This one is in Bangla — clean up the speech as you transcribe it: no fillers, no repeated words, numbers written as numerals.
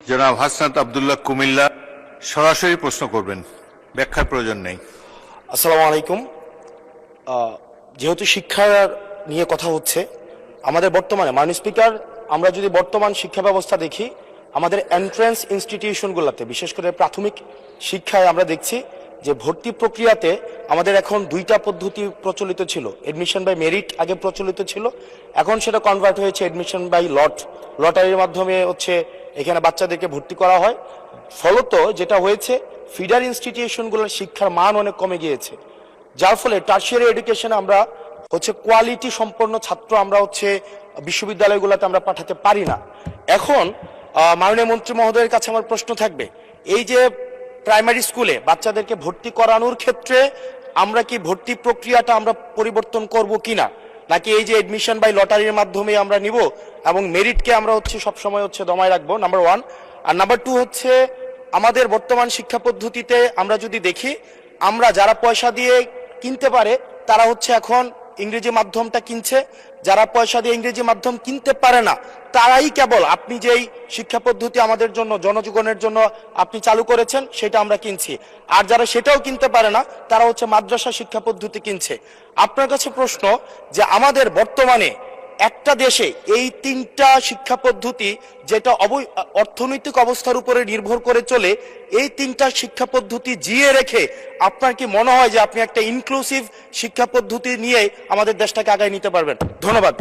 জনাব হাসনাত আব্দুল্লাহ কুমিল্লা সরাসরি প্রশ্ন করবেন, ব্যাখ্যার প্রয়োজন নেই। আসসালামু আলাইকুম। যেহেতু শিক্ষা নিয়ে কথা হচ্ছে, আমাদের বর্তমানে মাননীয় স্পিকার, আমরা যদি বর্তমান শিক্ষা ব্যবস্থা দেখি, আমাদের এন্ট্রান্স ইনস্টিটিউশনগুলোতে বিশেষ করে প্রাথমিক শিক্ষায় আমরা দেখছি যে ভর্তি প্রক্রিয়াতে আমাদের এখন দুইটা পদ্ধতি প্রচলিত ছিল। এডমিশন বাই মেরিট আগে প্রচলিত ছিল, এখন সেটা কনভার্ট হয়েছে এডমিশন বাই লটারির মাধ্যমে হচ্ছে এখানে বাচ্চাদেরকে ভর্তি করা হয়। ফলত যেটা হয়েছে, ফিডার ইনস্টিটিউশনগুলোর শিক্ষার মান অনেক কমে গিয়েছে, যার ফলে টার্সিয়ারি এডুকেশনে আমরা হচ্ছে কোয়ালিটি সম্পন্ন ছাত্র আমরা হচ্ছে বিশ্ববিদ্যালয়গুলোতে আমরা পাঠাতে পারি না। এখন মাননীয় মন্ত্রী মহোদয়ের কাছে আমার প্রশ্ন থাকবে, এই যে প্রাইমারি স্কুলে বাচ্চাদেরকে ভর্তি করানোর ক্ষেত্রে আমরা কি ভর্তি প্রক্রিয়াটা আমরা পরিবর্তন করব কিনা, নাকি এই যে এডমিশন বাই লটারির মাধ্যমে আমরা নিব এবং মেরিটকে আমরা হচ্ছে সবসময় হচ্ছে দমায় রাখবো, নাম্বার ওয়ান। আর নাম্বার টু হচ্ছে, আমাদের বর্তমান শিক্ষা পদ্ধতিতে আমরা যদি দেখি, আমরা যারা পয়সা দিয়ে কিনতে পারে তারা হচ্ছে এখন ইংরেজি মাধ্যমটা কিনছে, যারা পয়সা দিয়ে ইংরেজি মাধ্যম কিনতে পারে না তারাই কেবল আপনি যেই শিক্ষা পদ্ধতি আমাদের জন্য জনজীবনের জন্য আপনি চালু করেছেন সেটা আমরা কিনছি, আর যারা সেটাও কিনতে পারে না তারা হচ্ছে মাদ্রাসা শিক্ষা পদ্ধতি কিনছে। আপনার কাছে প্রশ্ন যে আমাদের বর্তমানে একটা দেশে এই তিনটা শিক্ষা পদ্ধতি যেটা অর্থনৈতিক অবস্থার উপরে নির্ভর করে চলে, এই তিনটা শিক্ষা পদ্ধতি জিয়ে রেখে আপনার কি মনে হয় যে আপনি একটা ইনক্লুসিভ শিক্ষা পদ্ধতি নিয়ে আমাদের দেশটাকে আগায় নিতে পারবেন? ধন্যবাদ।